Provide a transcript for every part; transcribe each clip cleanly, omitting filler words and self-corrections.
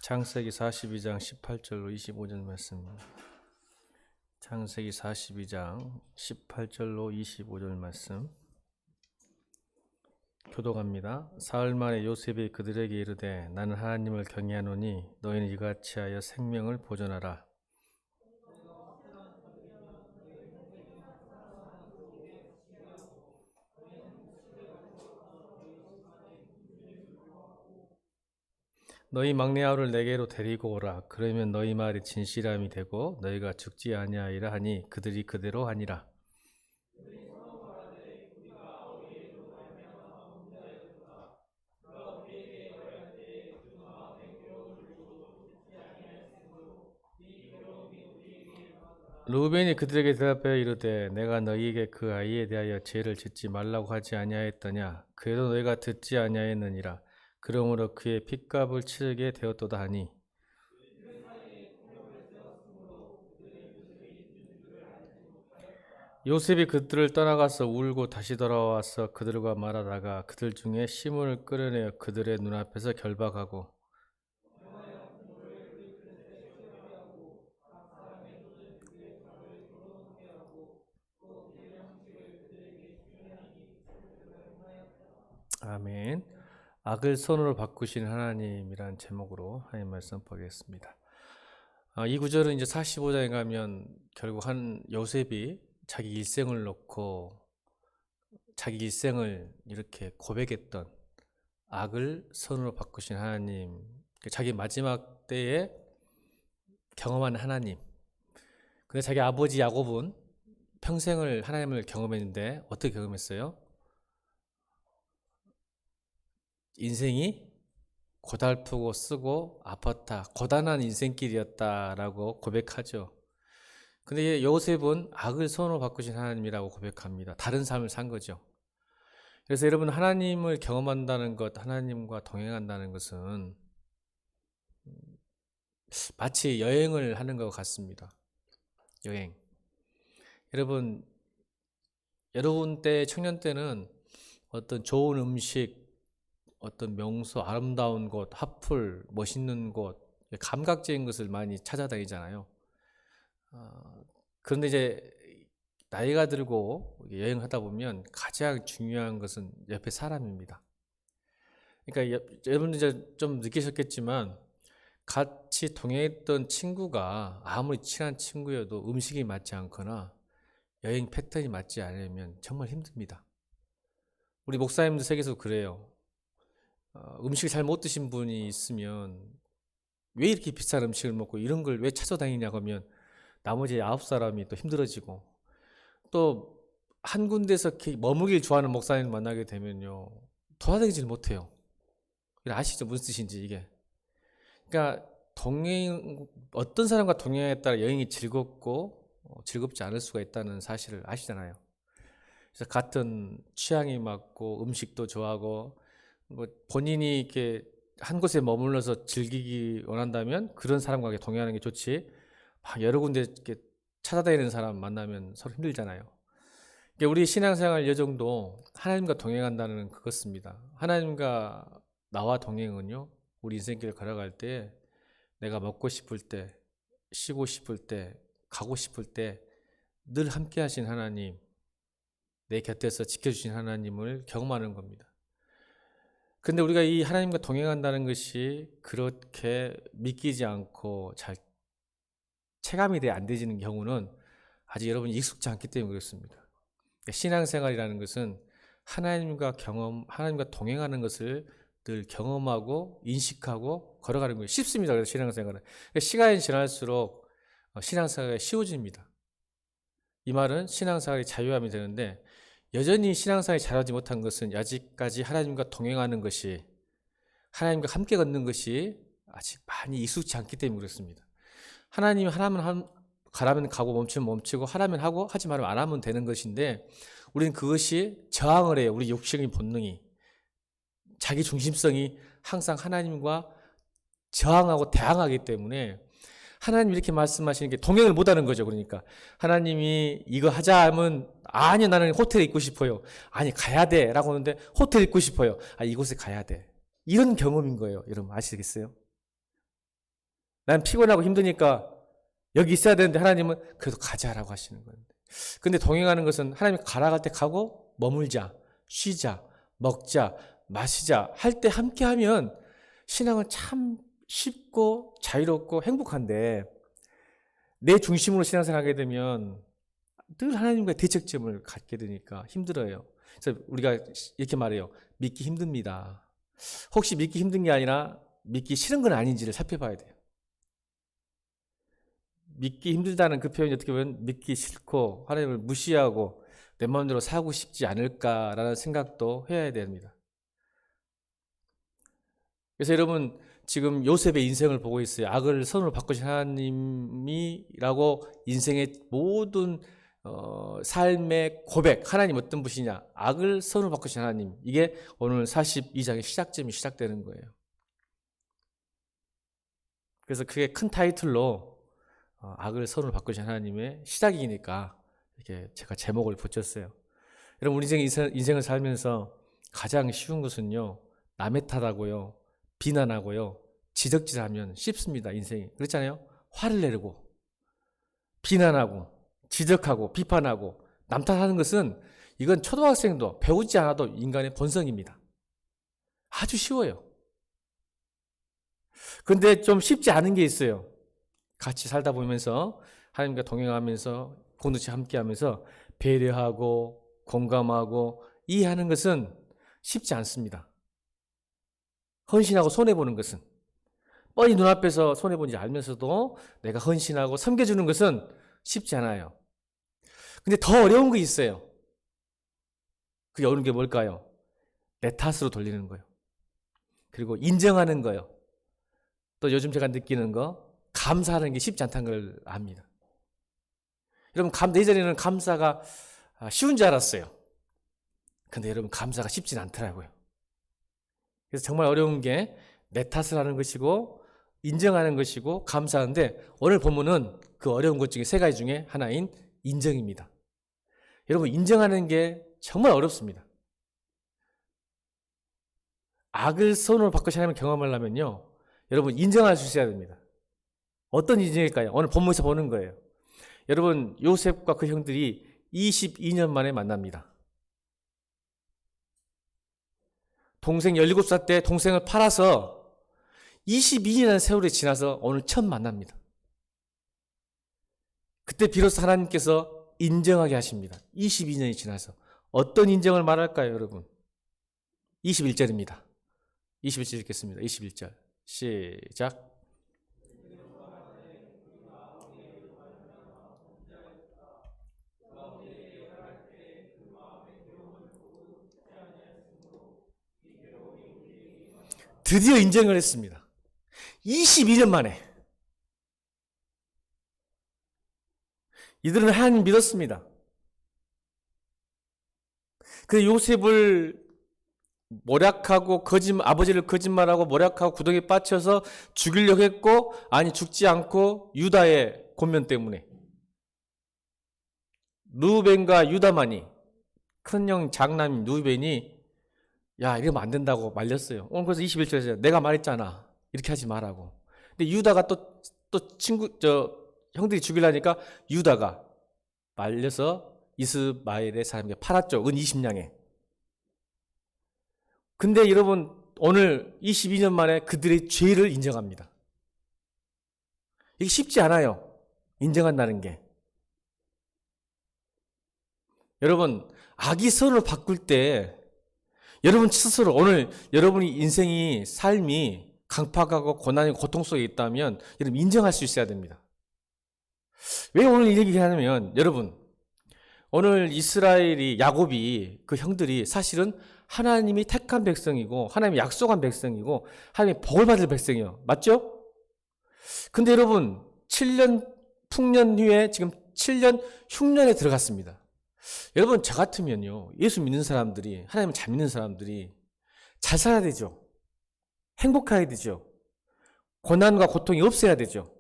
창세기 42장 18절로 25절 말씀. 창세기 42장 18절로 25절 말씀. 교독합니다. 사흘 만에 요셉이 그들에게 이르되 나는 하나님을 경외하노니 너희는 이같이 하여 생명을 보존하라. 너희 막내 아우를 내게로 데리고 오라. 그러면 너희 말이 진실함이 되고 너희가 죽지 아니하리라 하니 그들이 그대로 하니라. 르우벤이 그들에게 대답하여 이르되 내가 너희에게 그 아이에 대하여 죄를 짓지 말라고 하지 아니하였더냐. 그래도 너희가 듣지 아니하였느니라. 그러므로 그의 핏값을 치르게 되었도다 하니 요셉이 그들을 떠나가서 울고 다시 돌아와서 그들과 말하다가 그들 중에 시몬을 끌어내어 그들의 눈앞에서 결박하고 아멘. 악을 선으로 바꾸신 하나님이란 제목으로 하나님 말씀 보겠습니다. 이 구절은 이제 45장에 가면 결국 한 요셉이 자기 일생을 놓고 자기 일생을 이렇게 고백했던 악을 선으로 바꾸신 하나님, 자기 마지막 때에 경험한 하나님. 근데 자기 아버지 야곱은 평생을 하나님을 경험했는데 어떻게 경험했어요? 인생이 고달프고 쓰고 아팠다, 고단한 인생길이었다라고 고백하죠. 근데 요셉은 악을 선으로 바꾸신 하나님이라고 고백합니다. 다른 삶을 산 거죠. 그래서 여러분, 하나님을 경험한다는 것, 하나님과 동행한다는 것은 마치 여행을 하는 것 같습니다. 여행. 여러분 때, 청년 때는 어떤 좋은 음식, 어떤 명소, 아름다운 곳, 핫플, 멋있는 곳, 감각적인 것을 많이 찾아다니잖아요. 그런데 이제 나이가 들고 여행을 하다 보면 가장 중요한 것은 옆에 사람입니다. 그러니까 여러분들 이제 좀 느끼셨겠지만 같이 동행했던 친구가 아무리 친한 친구여도 음식이 맞지 않거나 여행 패턴이 맞지 않으면 정말 힘듭니다. 우리 목사님들 세계에서 그래요. 음식을 잘 못 드신 분이 있으면 왜 이렇게 비싼 음식을 먹고 이런 걸 왜 찾아다니냐고 하면 나머지 9사람이 또 힘들어지고, 또 한 군데서 머무길 좋아하는 목사님 만나게 되면요 돌아다니질 못해요. 아시죠? 무슨 뜻인지 이게. 그러니까 어떤 사람과 동행에 따라 여행이 즐겁고 즐겁지 않을 수가 있다는 사실을 아시잖아요. 그래서 같은 취향이 맞고 음식도 좋아하고 본인이 이렇게 한 곳에 머물러서 즐기기 원한다면 그런 사람과 동행하는 게 좋지, 여러 군데 이렇게 찾아다니는 사람 만나면 서로 힘들잖아요. 그러니까 우리 신앙생활 여정도 하나님과 동행한다는 그것입니다. 하나님과 나와 동행은요, 우리 인생길을 걸어갈 때 내가 먹고 싶을 때, 쉬고 싶을 때, 가고 싶을 때 늘 함께 하신 하나님, 내 곁에서 지켜주신 하나님을 경험하는 겁니다. 근데 우리가 이 하나님과 동행한다는 것이 그렇게 믿기지 않고 잘 체감이 안 되지는 경우는 아직 여러분이 익숙지 않기 때문에 그렇습니다. 신앙생활이라는 것은 하나님과 동행하는 것을 늘 경험하고 인식하고 걸어가는 거예요. 쉽습니다. 그래서 신앙생활은. 시간이 지날수록 신앙생활이 쉬워집니다. 이 말은 신앙생활이 자유함이 되는데, 여전히 신앙생활이 잘하지 못한 것은 아직까지 하나님과 동행하는 것이, 하나님과 함께 걷는 것이 아직 많이 익숙지 않기 때문에 그렇습니다. 하나님이 가라면 가고 멈추면 멈추고 하라면 하고 하지 말면 안 하면 되는 것인데, 우리는 그것이 저항을 해요. 우리 욕심의 본능이, 자기 중심성이 항상 하나님과 저항하고 대항하기 때문에 하나님이 이렇게 말씀하시는 게 동행을 못하는 거죠. 그러니까 하나님이 이거 하자 하면 아니 나는 호텔에 있고 싶어요. 아니 가야 돼 라고 하는데 호텔에 있고 싶어요. 이곳에 가야 돼. 이런 경험인 거예요. 여러분 아시겠어요? 난 피곤하고 힘드니까 여기 있어야 되는데 하나님은 그래도 가자라고 하시는 거예요. 근데 동행하는 것은 하나님이 가라 할 때 가고 머물자, 쉬자, 먹자, 마시자 할 때 함께 하면 신앙은 참 쉽고 자유롭고 행복한데 내 중심으로 신앙생활 하게 되면 늘 하나님과 대척점을 갖게 되니까 힘들어요. 그래서 우리가 이렇게 말해요. 믿기 힘듭니다. 혹시 믿기 힘든 게 아니라 믿기 싫은 건 아닌지를 살펴봐야 돼요. 믿기 힘들다는 그 표현이 어떻게 보면 믿기 싫고 하나님을 무시하고 내 마음대로 살고 싶지 않을까라는 생각도 해야 됩니다. 그래서 여러분 지금 요셉의 인생을 보고 있어요. 악을 선으로 바꾸신 하나님이라고 인생의 모든 삶의 고백, 하나님 어떤 분이냐, 악을 선으로 바꾸신 하나님, 이게 오늘 42장의 시작점이 시작되는 거예요. 그래서 그게 큰 타이틀로 악을 선으로 바꾸신 하나님의 시작이니까 이렇게 제가 제목을 붙였어요. 여러분 우리 인생을 살면서 가장 쉬운 것은요, 남의 탓하고요, 비난하고요, 지적질하면 쉽습니다. 인생이 그렇잖아요. 화를 내고 비난하고 지적하고 비판하고 남 탓하는 것은 이건 초등학생도 배우지 않아도 인간의 본성입니다. 아주 쉬워요. 그런데 좀 쉽지 않은 게 있어요. 같이 살다 보면서 하나님과 동행하면서 공동체 함께하면서 배려하고 공감하고 이해하는 것은 쉽지 않습니다. 헌신하고 손해보는 것은 뻔히 눈앞에서 손해본지 알면서도 내가 헌신하고 섬겨주는 것은 쉽지 않아요. 근데 더 어려운 게 있어요. 그게 어려운 게 뭘까요? 내 탓으로 돌리는 거예요. 그리고 인정하는 거예요. 또 요즘 제가 느끼는 거 감사하는 게 쉽지 않다는 걸 압니다. 여러분 예전에는 감사가 쉬운 줄 알았어요. 근데 여러분 감사가 쉽진 않더라고요. 그래서 정말 어려운 게 내 탓을 하는 것이고 인정하는 것이고 감사하는데 오늘 본문은 그 어려운 것 중에 세 가지 중에 하나인 인정입니다. 여러분 인정하는 게 정말 어렵습니다. 악을 선으로 바꾸시 하나님을 경험하려면요, 여러분 인정할 수 있어야 됩니다. 어떤 인정일까요? 오늘 본문에서 보는 거예요. 여러분 요셉과 그 형들이 22년 만에 만납니다. 동생 17살 때 동생을 팔아서 22년의 세월이 지나서 오늘 처음 만납니다. 그때 비로소 하나님께서 인정하게 하십니다. 22년이 지나서. 어떤 인정을 말할까요, 여러분? 21절입니다. 21절 읽겠습니다. 21절. 시작. 드디어 인정을 했습니다. 22년 만에. 이들은 하나님 믿었습니다. 그 요셉을 모략하고 아버지를 거짓말하고 모략하고 구덩이에 빠쳐서 죽이려고 했고, 아니 죽지 않고 유다의 권면 때문에 루벤과 유다만이, 큰형 장남인 루벤이 야 이러면 안 된다고 말렸어요. 오늘 그래서 21절에서 내가 말했잖아 이렇게 하지 말라고. 근데 유다가 또 형들이 죽이려니까 유다가 말려서 이스마엘의 사람에게 팔았죠. 은 20냥에. 근데 여러분 오늘 22년 만에 그들의 죄를 인정합니다. 이게 쉽지 않아요. 인정한다는 게. 여러분 악이 선을 바꿀 때 여러분 스스로 오늘 여러분이 인생이 삶이 강팍하고 고난이 고통 속에 있다면 여러분 인정할 수 있어야 됩니다. 왜 오늘 이 얘기를 하냐면 여러분 오늘 이스라엘이 야곱이 그 형들이 사실은 하나님이 택한 백성이고 하나님이 약속한 백성이고 하나님이 복을 받을 백성이에요. 맞죠? 근데 여러분 7년 풍년 후에 지금 7년 흉년에 들어갔습니다. 여러분 저 같으면요 예수 믿는 사람들이 하나님을 잘 믿는 사람들이 잘 살아야 되죠. 행복해야 되죠. 고난과 고통이 없어야 되죠.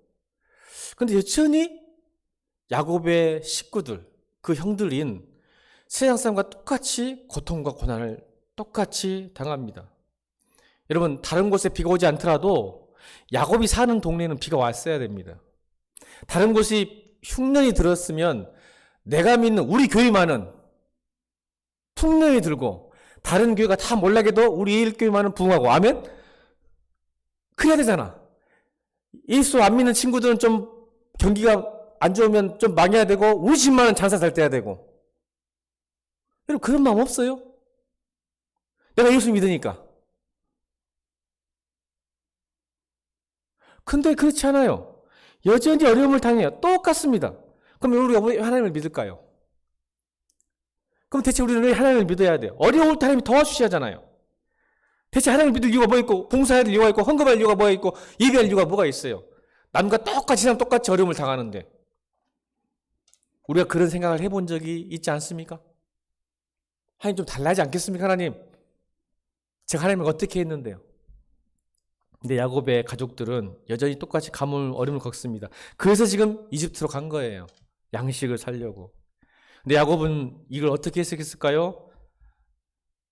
근데 여전히 야곱의 식구들 그 형들인 세상 사람과 똑같이 고통과 고난을 똑같이 당합니다. 여러분 다른 곳에 비가 오지 않더라도 야곱이 사는 동네는 비가 왔어야 됩니다. 다른 곳이 흉년이 들었으면 내가 믿는 우리 교회만은 풍년이 들고 다른 교회가 다 몰락해도 우리 일교회만은 부흥하고 아멘? 그래야 되잖아. 예수 안 믿는 친구들은 좀 경기가 안 좋으면 좀 망해야 되고 우리 집만은 장사 잘 돼야 되고. 여러분 그런 마음 없어요? 내가 예수 믿으니까. 근데 그렇지 않아요. 여전히 어려움을 당해요. 똑같습니다. 그럼 우리가 왜 하나님을 믿을까요? 그럼 대체 우리는 왜 하나님을 믿어야 돼요? 어려울 때 하나님이 도와주셔야 하잖아요. 대체 하나님을 믿을 이유가 뭐 있고 봉사해야 될 이유가 있고 헌금할 이유가 뭐가 있고 예배할 이유가 뭐가 있어요? 남과 똑같이 사람 똑같이 어려움을 당하는데 우리가 그런 생각을 해본 적이 있지 않습니까? 하나님 좀 달라지지 않겠습니까? 하나님 제가 하나님을 어떻게 했는데요? 근데 야곱의 가족들은 여전히 똑같이 가뭄 어려움을 겪습니다. 그래서 지금 이집트로 간 거예요. 양식을 살려고. 근데 야곱은 이걸 어떻게 해석했을까요?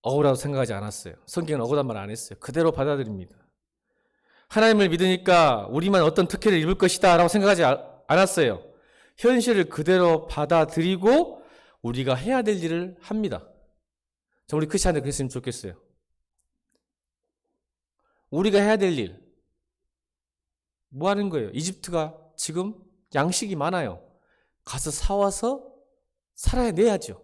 억울하다고 생각하지 않았어요. 성경은 억울한 말 안 했어요. 그대로 받아들입니다. 하나님을 믿으니까 우리만 어떤 특혜를 입을 것이다 라고 생각하지 않았어요. 현실을 그대로 받아들이고 우리가 해야 될 일을 합니다. 우리 크리스찬들 그랬으면 좋겠어요. 우리가 해야 될 일, 뭐 하는 거예요? 이집트가 지금 양식이 많아요. 가서 사와서 살아내야죠.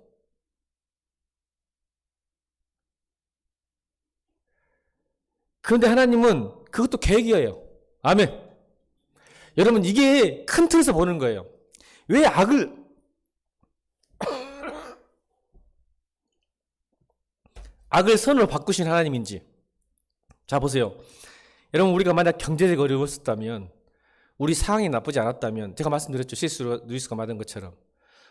그런데 하나님은 그것도 계획이에요. 아멘. 여러분 이게 큰 틀에서 보는 거예요. 왜 악을 선으로 바꾸신 하나님인지. 자 보세요. 여러분 우리가 만약 경제적 어려웠었다면 우리 상황이 나쁘지 않았다면 제가 말씀드렸죠. C.S. 루이스가 말한 것처럼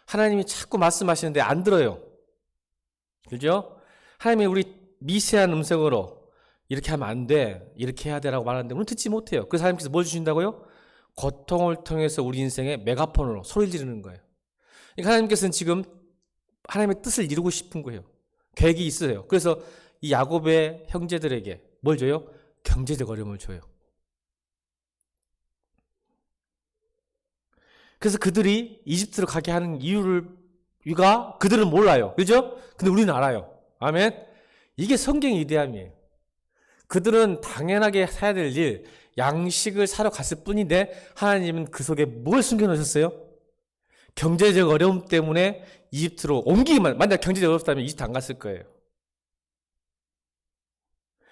하나님이 자꾸 말씀하시는데 안 들어요. 그죠? 하나님이 우리 미세한 음성으로 이렇게 하면 안 돼. 이렇게 해야 돼라고 말하는데 우리는 듣지 못해요. 그래서 하나님께서 뭘 주신다고요? 고통을 통해서 우리 인생에 메가폰으로 소리를 지르는 거예요. 그러니까 하나님께서는 지금 하나님의 뜻을 이루고 싶은 거예요. 계획이 있어요. 그래서 이 야곱의 형제들에게 뭘 줘요? 경제적 어려움을 줘요. 그래서 그들이 이집트로 가게 하는 이유가 그들은 몰라요. 그죠? 근데 우리는 알아요. 아멘? 이게 성경의 위대함이에요. 그들은 당연하게 사야 될 일, 양식을 사러 갔을 뿐인데 하나님은 그 속에 뭘 숨겨놓으셨어요? 경제적 어려움 때문에 이집트로 옮기기만, 만약 경제적 어렵다면 이집트 안 갔을 거예요.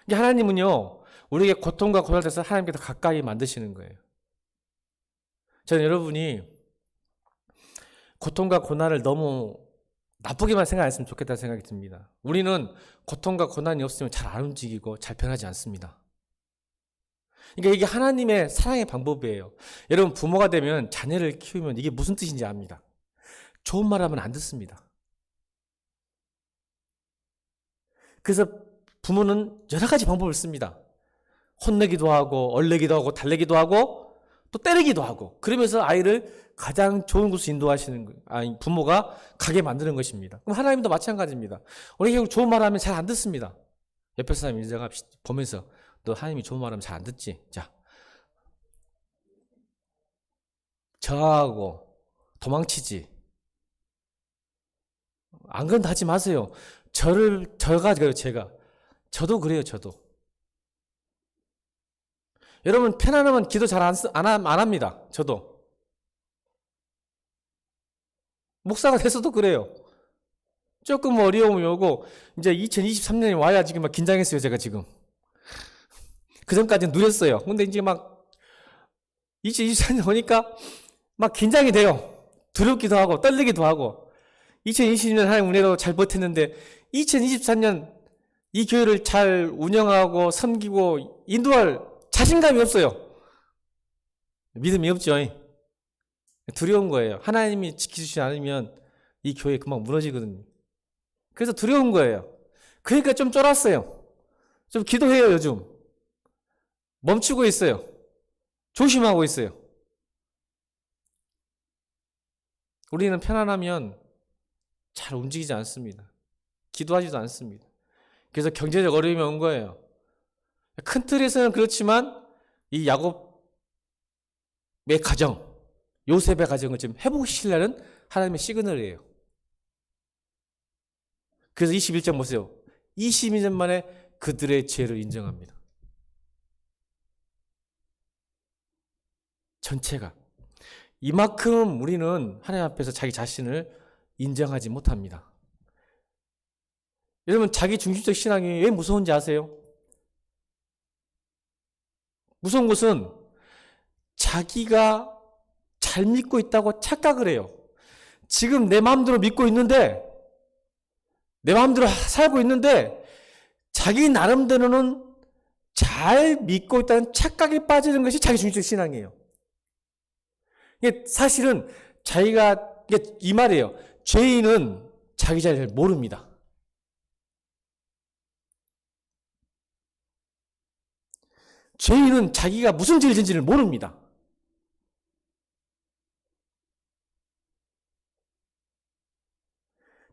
하나님은요, 우리에게 고통과 고난을 통해서 하나님께 더 가까이 만드시는 거예요. 저는 여러분이 고통과 고난을 너무 나쁘게만 생각 안 했으면 좋겠다는 생각이 듭니다. 우리는 고통과 고난이 없으면 잘 안 움직이고 잘 변하지 않습니다. 그러니까 이게 하나님의 사랑의 방법이에요. 여러분 부모가 되면 자녀를 키우면 이게 무슨 뜻인지 압니다. 좋은 말 하면 안 듣습니다. 그래서 부모는 여러 가지 방법을 씁니다. 혼내기도 하고 얼레기도 하고 달래기도 하고 또 때리기도 하고 그러면서 아이를 가장 좋은 곳으로 인도하시는 거예요. 아니, 부모가 가게 만드는 것입니다. 그럼 하나님도 마찬가지입니다. 우리가 좋은 말 하면 잘 안 듣습니다. 옆에 사람 인정합 보면서 너 하나님이 좋은 말 하면 잘 안 듣지? 자, 저하고 도망치지. 안 그런다 하지 마세요. 저가 그래요, 제가. 저도 그래요, 저도. 여러분, 편안하면 기도 잘 안 합니다. 저도. 목사가 돼서도 그래요. 조금 어려움이 오고, 이제 2023년이 와야 지금 막 긴장했어요, 제가 지금. 그 전까지는 누렸어요. 근데 이제 막, 2024년 오니까 막 긴장이 돼요. 두렵기도 하고, 떨리기도 하고. 2020년 하나님 은혜로 잘 버텼는데, 2024년 이 교회를 잘 운영하고, 섬기고, 인도할 자신감이 없어요. 믿음이 없죠. 두려운 거예요. 하나님이 지키시지 않으면 이 교회 금방 무너지거든요. 그래서 두려운 거예요. 그러니까 좀 쫄았어요. 좀 기도해요, 요즘. 멈추고 있어요. 조심하고 있어요. 우리는 편안하면 잘 움직이지 않습니다. 기도하지도 않습니다. 그래서 경제적 어려움이 온 거예요. 큰 틀에서는 그렇지만 이 야곱의 가정, 요셉의 가정을 지금 회복시키려는 하나님의 시그널이에요. 그래서 21절 보세요. 22년 만에 그들의 죄를 인정합니다. 전체가. 이만큼 우리는 하나님 앞에서 자기 자신을 인정하지 못합니다. 여러분, 자기 중심적 신앙이 왜 무서운지 아세요? 무서운 것은 자기가 잘 믿고 있다고 착각을 해요. 지금 내 마음대로 믿고 있는데, 내 마음대로 살고 있는데, 자기 나름대로는 잘 믿고 있다는 착각에 빠지는 것이 자기 중심적 신앙이에요. 이게 사실은 자기가, 이 말이에요. 죄인은 자기 자신을 모릅니다. 죄인은 자기가 무슨 죄를 짓는지를 모릅니다.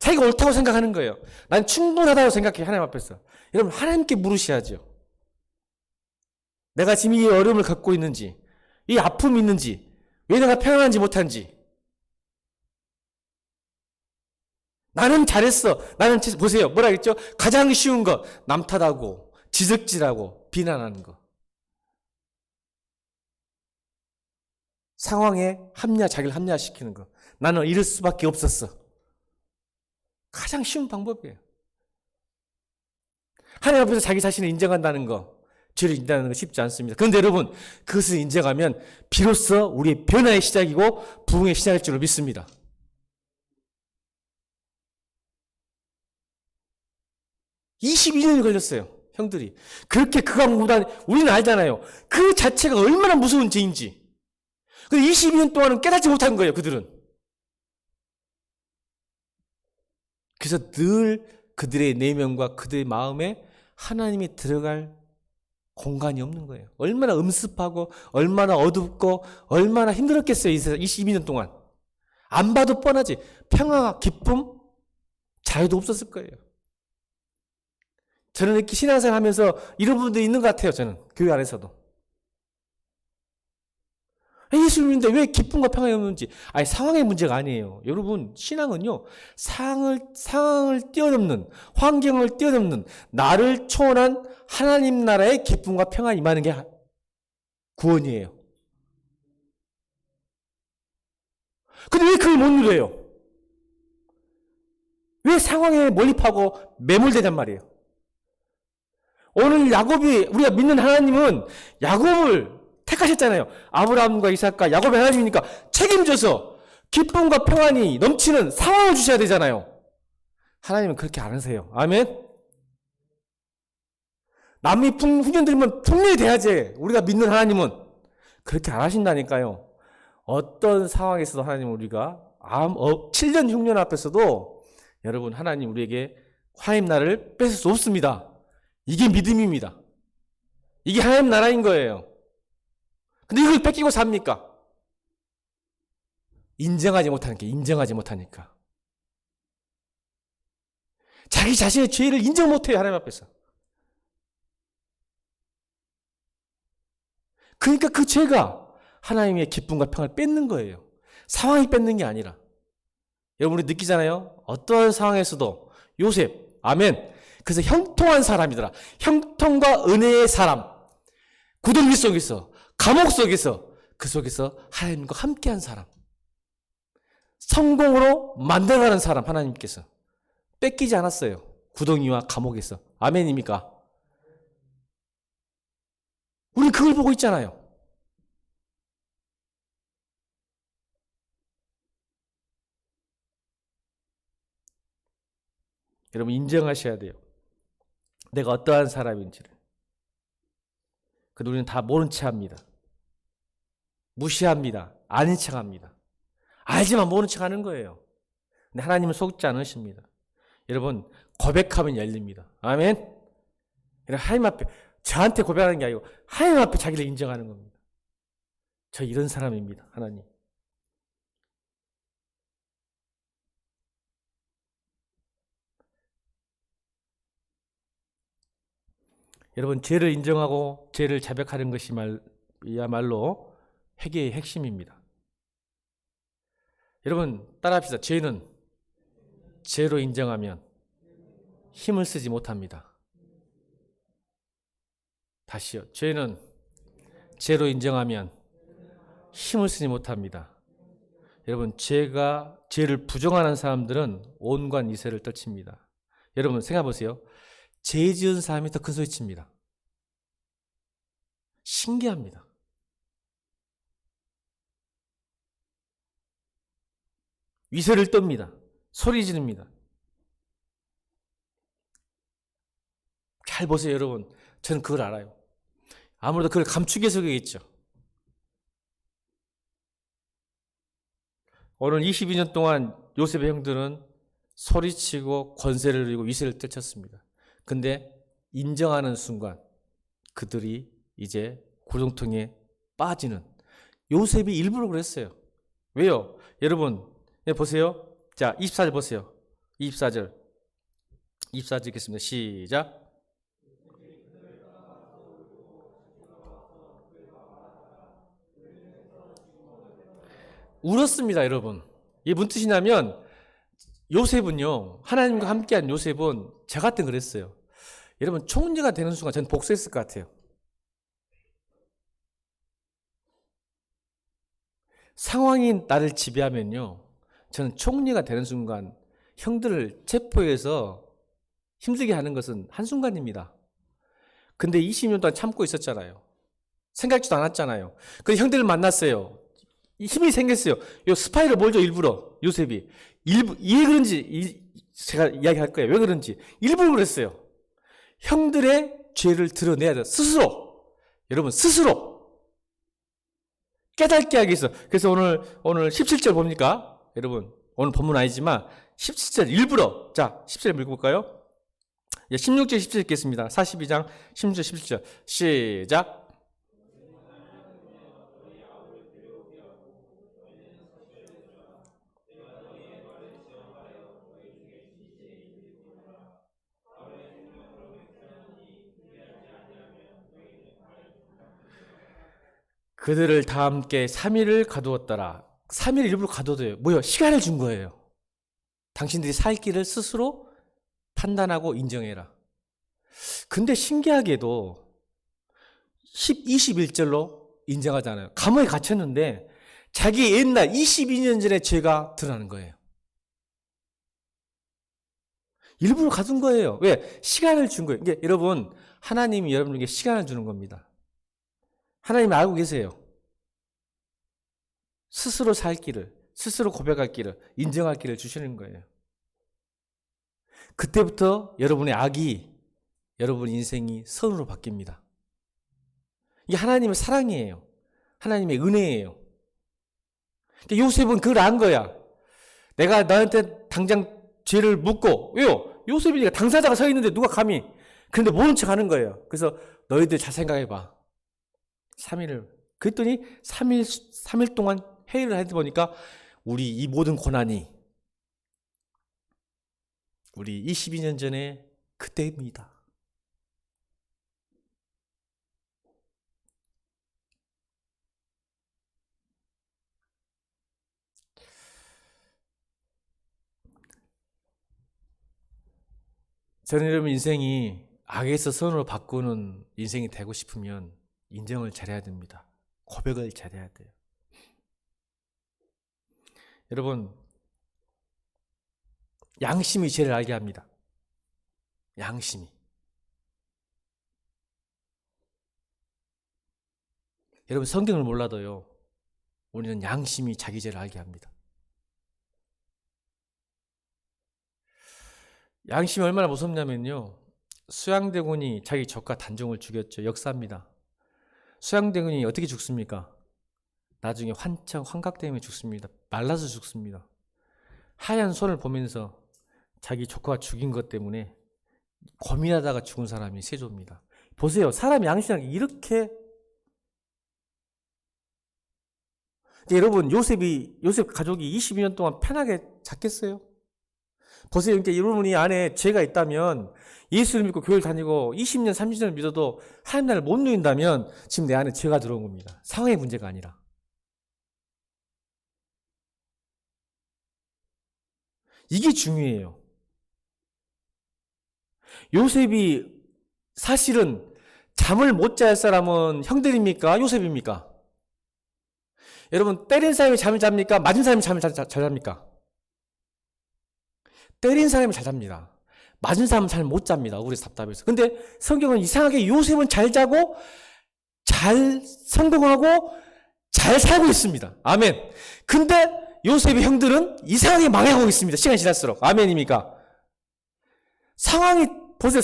자기가 옳다고 생각하는 거예요. 난 충분하다고 생각해, 하나님 앞에서. 여러분, 하나님께 물으셔야죠. 내가 지금 이 어려움을 갖고 있는지, 이 아픔이 있는지, 왜 내가 평안하지 못한지. 나는 잘했어. 보세요. 뭐라 그랬죠? 가장 쉬운 거, 남 탓하고, 지적질하고, 비난하는 거. 상황에 자기를 합리화시키는 거. 나는 이럴 수밖에 없었어. 가장 쉬운 방법이에요. 하나님 앞에서 자기 자신을 인정한다는 거, 죄를 인정하는 거 쉽지 않습니다. 그런데 여러분, 그것을 인정하면 비로소 우리의 변화의 시작이고 부흥의 시작일 줄로 믿습니다. (22년이) 걸렸어요, 형들이. 그렇게 극악무도한, 우리는 알잖아요. 그 자체가 얼마나 무서운 죄인지. 근데 22년 동안은 깨닫지 못한 거예요, 그들은. 그래서 늘 그들의 내면과 그들의 마음에 하나님이 들어갈 공간이 없는 거예요. 얼마나 음습하고 얼마나 어둡고 얼마나 힘들었겠어요, 22년 동안. 안 봐도 뻔하지. 평화와 기쁨, 자유도 없었을 거예요. 저는 이렇게 신앙생활 하면서 이런 분들이 있는 것 같아요, 저는. 교회 안에서도. 예수 믿는데 왜 기쁨과 평안이 없는지. 아니, 상황의 문제가 아니에요. 여러분, 신앙은요, 상황을 뛰어넘는, 환경을 뛰어넘는, 나를 초월한 하나님 나라의 기쁨과 평안이 임하는 게 구원이에요. 근데 왜 그걸 못 누려요? 왜 상황에 몰입하고 매몰되단 말이에요? 오늘 우리가 믿는 하나님은 야곱을 택하셨잖아요. 아브라함과 이삭과 야곱의 하나님이니까 책임져서 기쁨과 평안이 넘치는 상황을 주셔야 되잖아요. 하나님은 그렇게 안 하세요. 아멘? 남이 훈련 들으면 분명히 돼야지. 우리가 믿는 하나님은 그렇게 안 하신다니까요. 어떤 상황에서도 하나님은 우리가 7년 흉년 앞에서도 여러분, 하나님 우리에게 하나님 나라를 뺏을 수 없습니다. 이게 믿음입니다. 이게 하나님 나라인 거예요. 근데 이걸 뺏기고 삽니까? 인정하지 못하니까. 자기 자신의 죄를 인정 못해요, 하나님 앞에서. 그러니까 그 죄가 하나님의 기쁨과 평안을 뺏는 거예요. 상황이 뺏는 게 아니라. 여러분, 우리 느끼잖아요? 어떠한 상황에서도 요셉, 아멘. 그래서 형통한 사람이더라. 형통과 은혜의 사람. 구덩이 속에서, 감옥 속에서, 그 속에서 하나님과 함께한 사람. 성공으로 만들어가는 사람, 하나님께서. 뺏기지 않았어요. 구덩이와 감옥에서. 아멘입니까? 우리 그걸 보고 있잖아요. 여러분, 인정하셔야 돼요. 내가 어떠한 사람인지를. 근데 우리는 다 모른 체 합니다. 무시합니다. 아닌 척 합니다. 알지만 모른 척 하는 거예요. 근데 하나님은 속지 않으십니다. 여러분, 고백하면 열립니다. 아멘? 하나님 앞에, 저한테 고백하는 게 아니고 하나님 앞에 자기를 인정하는 겁니다. 저 이런 사람입니다, 하나님. 여러분, 죄를 인정하고 죄를 자백하는 것이 이야말로 회개의 핵심입니다. 여러분 따라합시다. 죄는 죄로 인정하면 힘을 쓰지 못합니다. 다시요. 죄는 죄로 인정하면 힘을 쓰지 못합니다. 여러분 죄를 부정하는 사람들은 온갖 이세를 떨칩니다. 여러분 생각해 보세요. 죄 지은 사람이 더 큰 소리 칩니다. 신기합니다. 위세를 떱니다. 소리 지릅니다. 잘 보세요, 여러분. 저는 그걸 알아요. 아무래도 그걸 감추기 위해서 그겠죠. 오늘 22년 동안 요셉의 형들은 소리치고 권세를 누리고 위세를 떨쳤습니다. 근데 인정하는 순간 그들이 이제 구렁텅이에 빠지는, 요셉이 일부러 그랬어요. 왜요? 여러분 보세요. 자, 24절 보세요. 24절 읽겠습니다. 시작. 울었습니다, 여러분. 이게 무슨 뜻이냐면 요셉은요, 하나님과 함께한 요셉은 저 같은 그랬어요. 여러분 총리가 되는 순간 저는 복수했을 것 같아요. 상황이 나를 지배하면요, 저는 총리가 되는 순간 형들을 체포해서 힘들게 하는 것은 한순간입니다. 근데 20년 동안 참고 있었잖아요. 생각지도 않았잖아요. 그래서 형들을 만났어요. 힘이 생겼어요. 요 스파이를 몰죠, 일부러. 요셉이. 왜 그런지 제가 이야기할 거예요. 왜 그런지. 일부러 그랬어요. 형들의 죄를 드러내야 돼요. 스스로. 여러분, 스스로. 깨닫게 하기 위해서. 그래서 오늘 17절 봅니까? 여러분, 오늘 본문 아니지만 17절 일부러. 자, 17절 읽어볼까요? 16절, 17절 읽겠습니다. 42장 16절, 17절. 시작. 그들을 다 함께 3일을 가두었더라. 3일 일부러 가둬둬요. 뭐요? 시간을 준 거예요. 당신들이 살 길을 스스로 판단하고 인정해라. 근데 신기하게도 21절로 인정하잖아요. 감옥에 갇혔는데 자기 옛날 22년 전의 죄가 드러나는 거예요. 일부러 가둔 거예요. 왜? 시간을 준 거예요. 이게 여러분, 하나님이 여러분에게 시간을 주는 겁니다. 하나님 알고 계세요. 스스로 살 길을, 스스로 고백할 길을, 인정할 길을 주시는 거예요. 그때부터 여러분의 악이 여러분 인생이 선으로 바뀝니다. 이게 하나님의 사랑이에요. 하나님의 은혜예요. 요셉은 그걸 안 거야. 내가 너한테 당장 죄를 묻고, 왜요? 요셉이니까 당사자가 서 있는데 누가 감히. 그런데 모른 척 하는 거예요. 그래서 너희들 잘 생각해봐. 3일을. 그랬더니 3일 동안 회의를 해보니까 우리 이 모든 고난이 우리 22년 전에 그때입니다. 저는 여러분 인생이 악에서 선으로 바꾸는 인생이 되고 싶으면 인정을 잘해야 됩니다. 고백을 잘해야 돼요. 여러분, 양심이 죄를 알게 합니다. 양심이. 여러분 성경을 몰라도요, 우리는 양심이 자기 죄를 알게 합니다. 양심이 얼마나 무섭냐면요, 수양대군이 자기 조카 단종을 죽였죠. 역사입니다. 수양대군이 어떻게 죽습니까? 나중에 환각 때문에 죽습니다. 말라서 죽습니다. 하얀 손을 보면서 자기 조카가 죽인 것 때문에 고민하다가 죽은 사람이 세조입니다. 보세요. 사람이 양심이 이렇게. 여러분, 요셉 가족이 22년 동안 편하게 잤겠어요? 보세요. 그러니까 여러분이 안에 죄가 있다면 예수를 믿고 교회를 다니고 20년, 30년을 믿어도 하나님 나라를 못 누린다면 지금 내 안에 죄가 들어온 겁니다. 상황의 문제가 아니라. 이게 중요해요. 요셉이 사실은 잠을 못 잘 사람은 형들입니까? 요셉입니까? 여러분, 때린 사람이 잠을 잡니까? 맞은 사람이 잠을 잘 잡니까? 때린 사람이 잘 잡니다. 맞은 사람은 잘 못 잡니다. 억울해서 답답해서. 근데 성경은 이상하게 요셉은 잘 자고 잘 성공하고 잘 살고 있습니다. 아멘. 근데 요셉의 형들은 이상하게 망해가고 있습니다. 시간이 지날수록. 아멘입니까? 상황이, 보세요,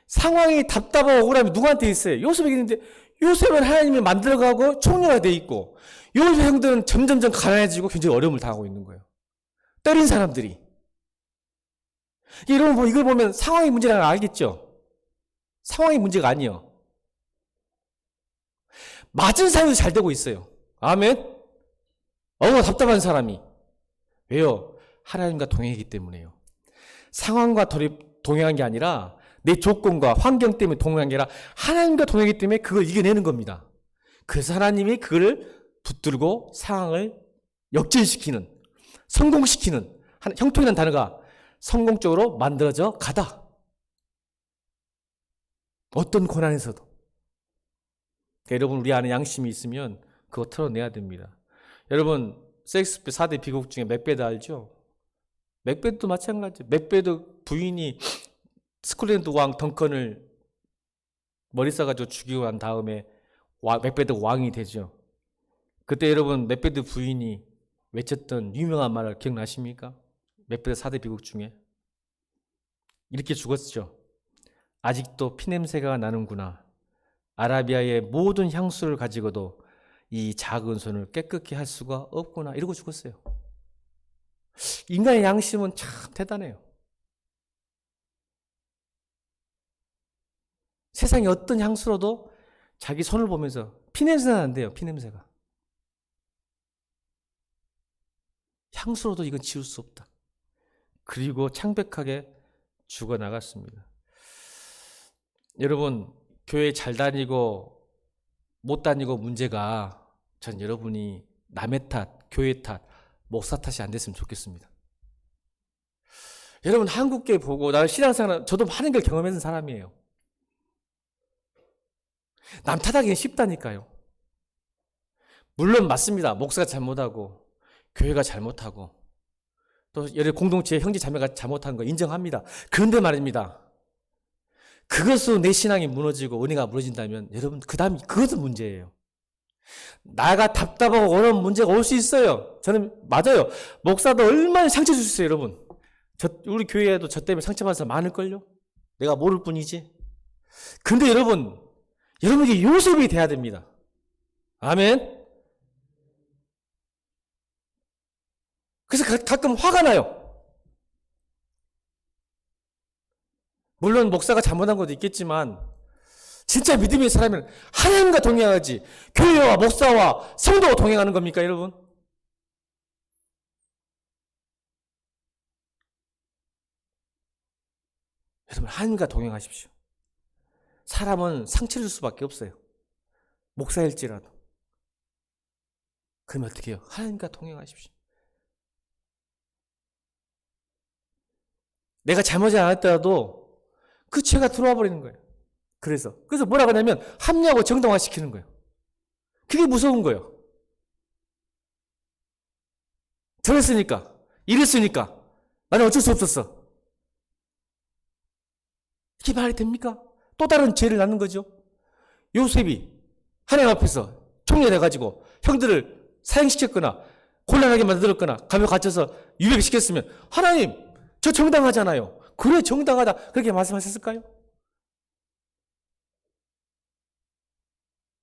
상황이 답답하고 억울하면 누구한테 있어요? 요셉에게 있는데, 요셉은 하나님이 만들어가고 총리가 돼 있고, 요셉 형들은 점점점 가난해지고 굉장히 어려움을 당하고 있는 거예요. 때린 사람들이. 여러분, 이걸 보면 상황의 문제라는 걸 알겠죠? 상황의 문제가 아니에요. 맞은 사람도 잘 되고 있어요. 아멘? 답답한 사람이. 왜요? 하나님과 동행하기 때문에요. 상황과 동행한 게 아니라 내 조건과 환경 때문에 동행한 게 아니라 하나님과 동행하기 때문에 그걸 이겨내는 겁니다. 그래서 하나님이 그걸 붙들고 상황을 역전시키는, 성공시키는, 형통이라는 단어가 성공적으로 만들어져 가다. 어떤 고난에서도. 그러니까 여러분, 우리 안에 양심이 있으면 그거 털어내야 됩니다. 여러분, 셰익스피어 4대 비극 중에 맥베드 알죠? 맥베드도 마찬가지예요. 맥베드 부인이 스코틀랜드 왕 덩컨을 머리 싸가지고 죽이고 난 다음에 맥베드 왕이 되죠. 그때 여러분, 맥베드 부인이 외쳤던 유명한 말을 기억나십니까? 맥베드 4대 비극 중에 이렇게 죽었죠. 아직도 피냄새가 나는구나. 아라비아의 모든 향수를 가지고도 이 작은 손을 깨끗게 할 수가 없구나. 이러고 죽었어요. 인간의 양심은 참 대단해요. 세상의 어떤 향수로도 자기 손을 보면서 피냄새가 난대요. 피냄새가. 향수로도 이건 지울 수 없다. 그리고 창백하게 죽어나갔습니다. 여러분, 교회 잘 다니고 못 다니고 문제가 전 여러분이 남의 탓, 교회 탓, 목사 탓이 안 됐으면 좋겠습니다. 여러분, 한국교회 보고 나는 신앙생활, 저도 많은 걸 경험했는 사람이에요. 남 탓하기는 쉽다니까요. 물론 맞습니다. 목사가 잘못하고 교회가 잘못하고 또 여러 공동체 형제 자매가 잘못한 거 인정합니다. 그런데 말입니다. 그것으로 내 신앙이 무너지고 은혜가 무너진다면 여러분 그것은 문제예요. 나가 답답하고 어려운 문제가 올 수 있어요. 저는 맞아요. 목사도 얼마나 상처 줄 수 있어요, 여러분. 우리 교회에도 저 때문에 상처받은 사람 많을걸요? 내가 모를 뿐이지. 근데 여러분에게 요셉이 돼야 됩니다. 아멘. 그래서 가끔 화가 나요. 물론 목사가 잘못한 것도 있겠지만 진짜 믿음의 사람은 하나님과 동행하지 교회와 목사와 성도와 동행하는 겁니까, 여러분? 여러분, 하나님과 동행하십시오. 사람은 상처를 줄 수밖에 없어요. 목사일지라도. 그러면 어떻게 해요? 하나님과 동행하십시오. 내가 잘못이 않았더라도 그 죄가 들어와 버리는 거예요. 그래서 뭐라고 하냐면 합리하고 정당화시키는 거예요. 그게 무서운 거예요. 저랬으니까, 이랬으니까 나는 어쩔 수 없었어. 이게 말이 됩니까? 또 다른 죄를 낳는 거죠. 요셉이 하나님 앞에서 총리가 돼가지고 형들을 사형시켰거나 곤란하게 만들었거나 감옥에 갇혀서 유배시켰으면 하나님, 저 정당하잖아요. 그래, 정당하다. 그렇게 말씀하셨을까요?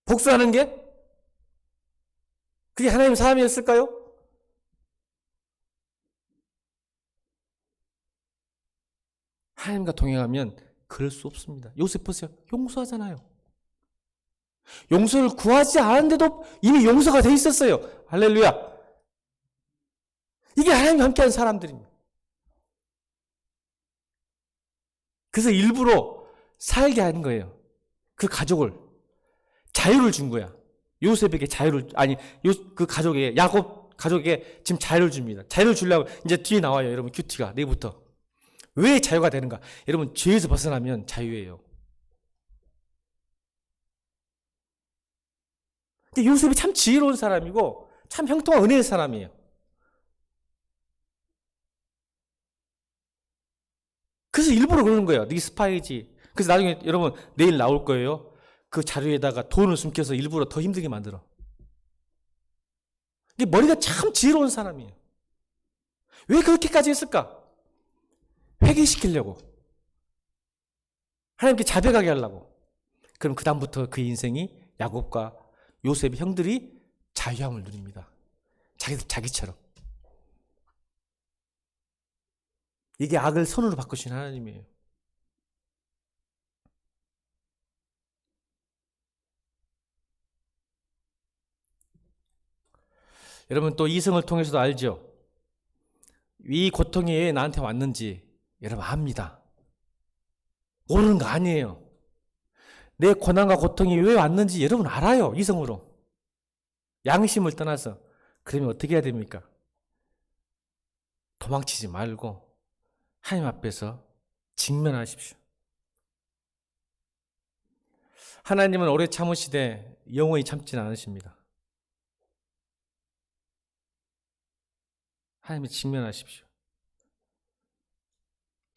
복수하는 게? 그게 하나님의 사람이었을까요? 하나님과 동행하면 그럴 수 없습니다. 요셉 보세요. 용서하잖아요. 용서를 구하지 않았는데도 이미 용서가 돼 있었어요. 할렐루야. 이게 하나님과 함께하는 사람들입니다. 그래서 일부러 살게 하는 거예요. 그 가족을. 자유를 준 거야. 요셉에게 자유를, 그 가족에게, 야곱 가족에게 지금 자유를 줍니다. 자유를 주려고 이제 뒤에 나와요. 여러분, 큐티가. 내일부터. 왜 자유가 되는가? 여러분, 죄에서 벗어나면 자유예요. 요셉이 참 지혜로운 사람이고, 참 형통한 은혜의 사람이에요. 그래서 일부러 그러는 거예요. 네 스파이지. 그래서 나중에 여러분, 내일 나올 거예요. 그 자료에다가 돈을 숨겨서 일부러 더 힘들게 만들어. 이게 머리가 참 지혜로운 사람이에요. 왜 그렇게까지 했을까? 회개시키려고. 하나님께 자백하게 하려고. 그럼 그 다음부터 그 인생이 야곱과 요셉의 형들이 자유함을 누립니다. 자기처럼. 이게 악을 선으로 바꾸신 하나님이에요. 여러분 또 이성을 통해서도 알죠? 이 고통이 왜 나한테 왔는지 여러분 압니다. 모르는 거 아니에요. 내 고난과 고통이 왜 왔는지 여러분 알아요. 이성으로. 양심을 떠나서. 그러면 어떻게 해야 됩니까? 도망치지 말고 하나님 앞에서 직면하십시오. 하나님은 오래 참으시되 영원히 참지는 않으십니다. 하나님이 직면하십시오.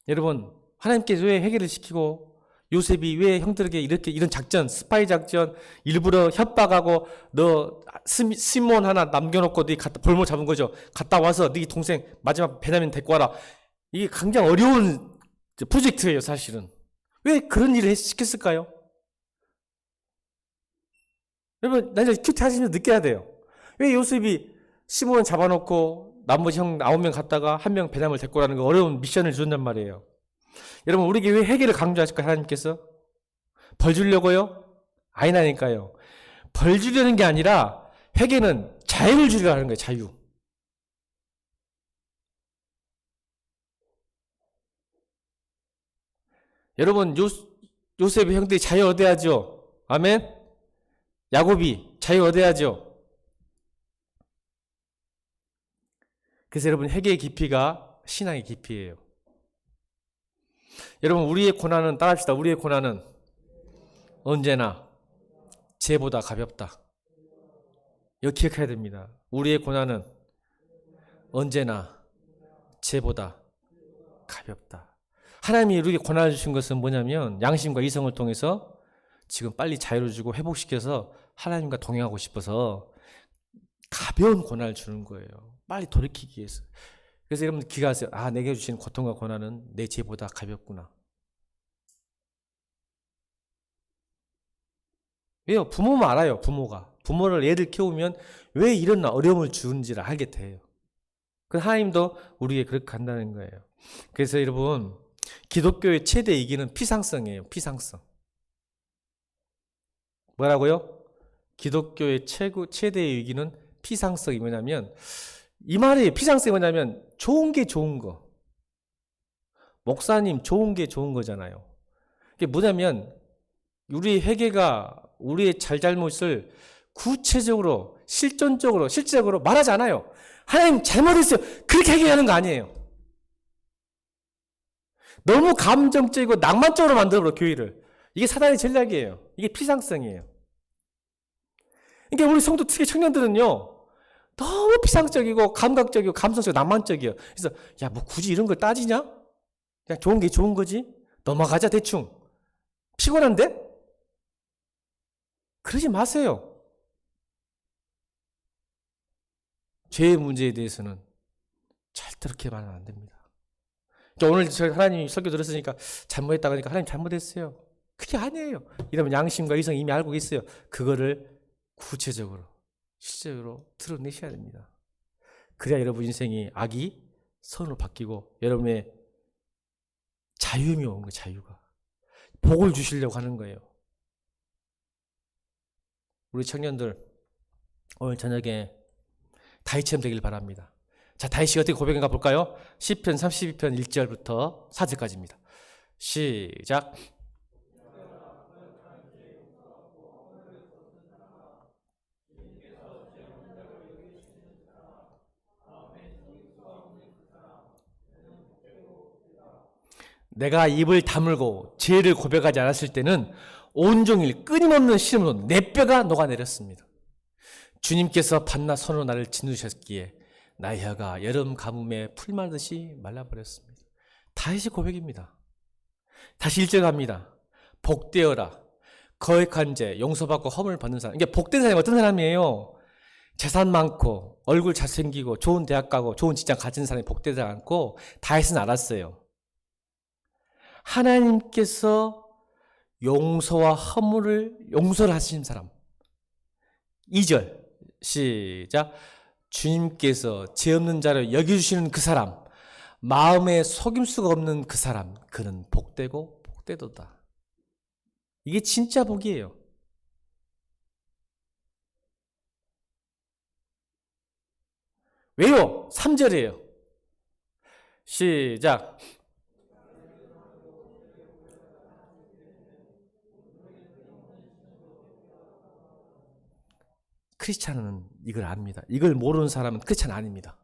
여러분, 하나님께서 왜 회개를 시키고 요셉이 왜 형들에게 이런 작전, 스파이 작전, 일부러 협박하고 너 시몬 하나 남겨놓고 네 볼모 잡은 거죠. 갔다 와서 네 동생 마지막 베냐민 데리고 와라. 이게 굉장히 어려운 프로젝트예요, 사실은. 왜 그런 일을 시켰을까요? 여러분, 나 이제 큐티 하시면서 느껴야 돼요. 왜 요셉이 시몬 잡아놓고 나머지 형 9명 갔다가 한 명 베냐민을 데리고 오라는 거 어려운 미션을 주는단 말이에요. 여러분, 우리에게 왜 회개를 강조하실까요, 하나님께서? 벌 주려고요? 아니라니까요. 벌 주려는 게 아니라 회개는 자유를 주려고 하는 거예요, 자유. 여러분, 요셉의 형들이 자유 얻어야죠. 아멘? 야곱이 자유 얻어야죠. 그래서 여러분, 회개의 깊이가 신앙의 깊이예요. 여러분, 우리의 고난은, 따라합시다. 우리의 고난은 언제나 죄보다 가볍다. 이거 기억해야 됩니다. 우리의 고난은 언제나 죄보다 가볍다. 하나님이 우리에게 고난을 주신 것은 뭐냐면 양심과 이성을 통해서 지금 빨리 자유를 주고 회복시켜서 하나님과 동행하고 싶어서 가벼운 고난을 주는 거예요. 빨리 돌이키기 위해서. 그래서 여러분 기가하세요. 아, 내게 주신 고통과 고난은 내 죄보다 가볍구나. 왜요? 부모만 알아요. 부모를 애들 키우면 왜 이런 어려움을 주는지를 알게 돼요. 그 하나님도 우리에게 그렇게 간다는 거예요. 그래서 여러분 기독교의 최대 이기는 피상성이에요. 피상성. 뭐라고요? 기독교의 최대의 위기는 피상성이 뭐냐면 이 말이 피상성이 뭐냐면 좋은 게 좋은 거. 목사님 좋은 게 좋은 거잖아요. 이게 뭐냐면 우리의 회개가 우리의 잘잘못을 구체적으로 실질적으로 말하지 않아요. 하나님 잘못했어요. 그렇게 회개하는 거 아니에요. 너무 감정적이고 낭만적으로 만들어버려 교회를. 이게 사단의 전략이에요. 이게 피상성이에요. 그러니까 우리 성도 특히 청년들은요. 너무 피상적이고 감각적이고 감성적이고 낭만적이에요. 그래서 야, 뭐 굳이 이런 걸 따지냐? 그냥 좋은 게 좋은 거지. 넘어가자 대충. 피곤한데? 그러지 마세요. 죄의 문제에 대해서는 절대 그렇게 말하면 안 됩니다. 그러니까 오늘 저희 하나님 설교 들었으니까 잘못했다고 하니까 하나님 잘못했어요. 그게 아니에요. 이러면 양심과 이성 이미 알고 있어요. 그거를 구체적으로 실제로 드러내셔야 됩니다. 그래야 여러분 인생이 악이 선으로 바뀌고 여러분의 자유함이 오는 거예요. 자유가. 복을 주시려고 하는 거예요. 우리 청년들 오늘 저녁에 다이처럼 되길 바랍니다. 자, 다윗이 어떻게 고백인가 볼까요? 시편 32편 1절부터 4절까지입니다. 시작. 내가 입을 다물고 죄를 고백하지 않았을 때는 온종일 끊임없는 시름으로 내 뼈가 녹아내렸습니다. 주님께서 밤낮 손으로 나를 짓누르셨기에 나의 혀가 여름 가뭄에 풀 마르듯이 말라버렸습니다. 다윗의 고백입니다. 다시 1절 갑니다. 복되어라. 거액한 죄 용서받고 허물을 받는 사람. 이게 복된 사람이 어떤 사람이에요? 재산 많고 얼굴 잘생기고 좋은 대학 가고 좋은 직장 가진 사람이 복되지 않고 다윗은 알았어요. 하나님께서 용서와 용서를 하시는 사람. 2절 시작. 주님께서 죄 없는 자를 여겨주시는 그 사람, 마음에 속임수가 없는 그 사람, 그는 복되고 복되도다. 이게 진짜 복이에요. 왜요? 3절이에요. 시작. 크리스찬은 이걸 압니다. 이걸 모르는 사람은 크리스찬 아닙니다.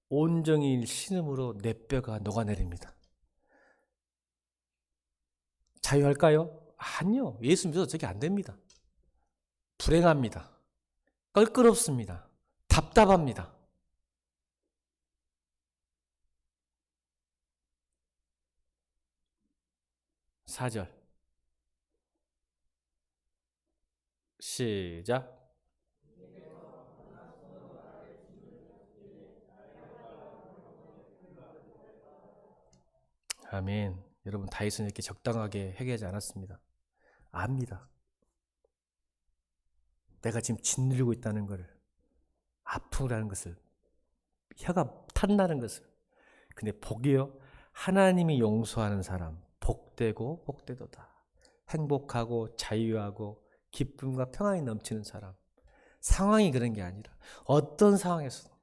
온종일 신음으로 내 뼈가 녹아내립니다. 자유할까요? 아니요. 예수 믿어도 저게 안 됩니다. 불행합니다. 껄끄럽습니다. 답답합니다. 4절 시작. 아멘. 여러분, 다윗은 이렇게 적당하게 회개하지 않았습니다. 압니다. 내가 지금 짓누르고 있다는 것을, 아프라는 것을, 혀가 탄다는 것을. 근데 복이요, 하나님이 용서하는 사람, 복되고 복되도다. 행복하고 자유하고 기쁨과 평안이 넘치는 사람. 상황이 그런 게 아니라 어떤 상황에서도.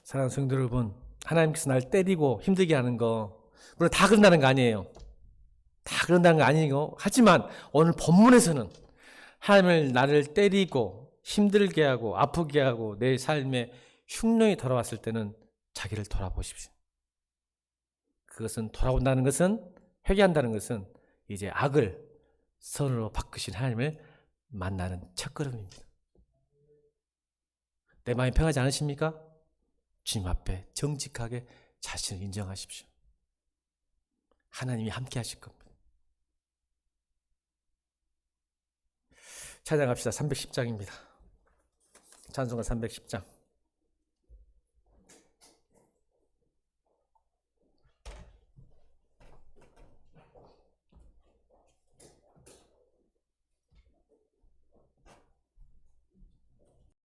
사랑하는 성도 여러분, 하나님께서 날 때리고 힘들게 하는 거 물론 다 그런다는 거 아니에요. 다 그런다는 거 아니고, 하지만 오늘 본문에서는 하나님을 나를 때리고 힘들게 하고 아프게 하고 내 삶에 흉년이 돌아왔을 때는 자기를 돌아보십시오. 그것은 돌아온다는 것은, 회개한다는 것은 이제 악을 선으로 바꾸신 하나님을 만나는 첫걸음입니다. 내 마음이 평하지 않으십니까? 주님 앞에 정직하게 자신을 인정하십시오. 하나님이 함께 하실 겁니다. 찬양합시다. 310장입니다. 찬송가 310장.